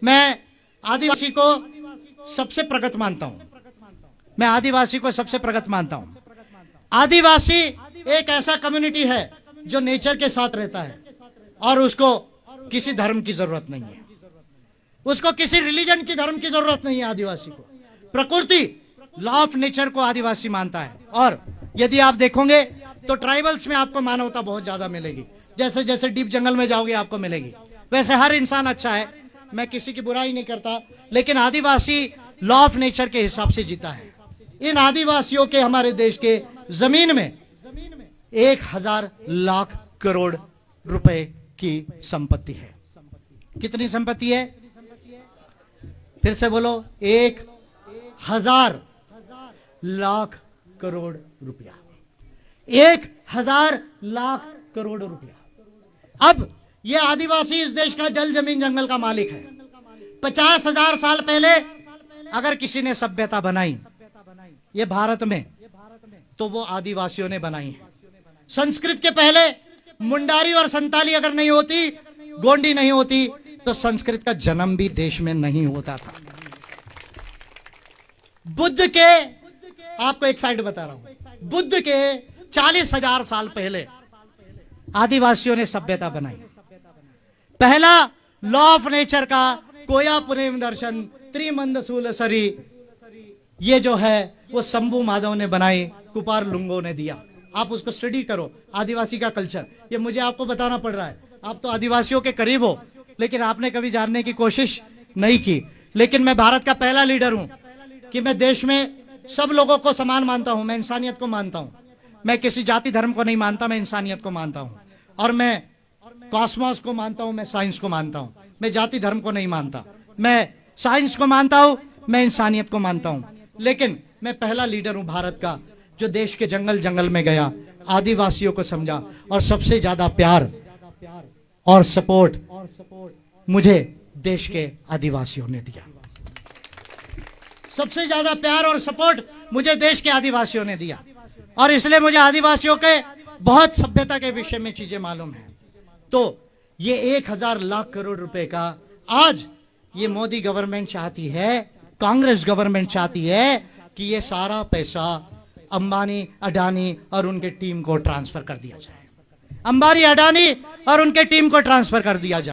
मैं आदिवासी को सबसे प्रगत मानता हूं। मैं आदिवासी को सबसे प्रगत मानता हूं। आदिवासी एक ऐसा कम्युनिटी है जो नेचर के साथ रहता है और उसको किसी धर्म की जरूरत नहीं है, उसको किसी रिलीजन की धर्म की जरूरत नहीं है। आदिवासी को प्रकृति, लॉ ऑफ नेचर को आदिवासी मानता है। और यदि आप देखोगे तो ट्राइबल्स में आपको मानवता बहुत ज्यादा मिलेगी। जैसे जैसे डीप जंगल में जाओगे आपको मिलेगी। वैसे हर इंसान अच्छा है, मैं किसी की बुराई नहीं करता, लेकिन आदिवासी लॉ ऑफ नेचर के हिसाब से जीता है। इन आदिवासियों के हमारे देश के जमीन में 1000 लाख करोड़ रुपए की संपत्ति है। कितनी संपत्ति है? फिर से बोलो, 1000 लाख करोड़ रुपया। 1000 लाख करोड़ रुपया। अब यह आदिवासी इस देश का जल जमीन जंगल का मालिक है। 50,000 साल पहले अगर किसी ने सभ्यता बनाई ये भारत में, तो वो आदिवासियों ने बनाई है। संस्कृत के पहले मुंडारी और संताली अगर नहीं होती, गोंडी नहीं होती, तो संस्कृत का जन्म भी देश में नहीं होता था। बुद्ध के, आपको एक फैक्ट बता रहा हूं, बुद्ध के 40,000 साल पहले आदिवासियों ने सभ्यता बनाई। पहला लॉ ऑफ नेचर का कोया पुनेम दर्शन त्रिमंद सूलसरी, ये जो है वो शंभू माधव ने बनाई, कुपार लुंगो ने दिया। आप उसको स्टडी करो, आदिवासी का कल्चर। ये मुझे आपको बताना पड़ रहा है, आप तो आदिवासियों के करीब हो, लेकिन आपने कभी जानने की कोशिश नहीं की। लेकिन मैं भारत का पहला लीडर हूं कि मैं देश में सब लोगों को समान मानता हूं। मैं इंसानियत को मानता हूं। मैं किसी जाति धर्म को नहीं मानता, मैं इंसानियत को मानता हूं। और मैं कॉस्मोस को मानता हूं, मैं साइंस को मानता हूं। मैं जाति धर्म को नहीं मानता, मैं साइंस को मानता हूं, मैं इंसानियत को मानता हूं। लेकिन मैं पहला लीडर हूं भारत का जो देश के जंगल जंगल में गया, आदिवासियों को समझा, और सबसे ज्यादा प्यार और सपोर्ट मुझे देश के आदिवासियों ने दिया। सबसे ज्यादा प्यार और सपोर्ट मुझे देश के आदिवासियों ने दिया, और इसलिए मुझे आदिवासियों के बहुत सभ्यता के विषय में चीजें मालूम है। तो ये 1000 लाख करोड़ रुपए का आज ये मोदी गवर्नमेंट चाहती है, कांग्रेस गवर्नमेंट चाहती है कि ये सारा पैसा अंबानी, अडानी और उनके टीम को ट्रांसफर कर दिया जाए। अंबानी, अडानी और उनके टीम को ट्रांसफर कर दिया जाए।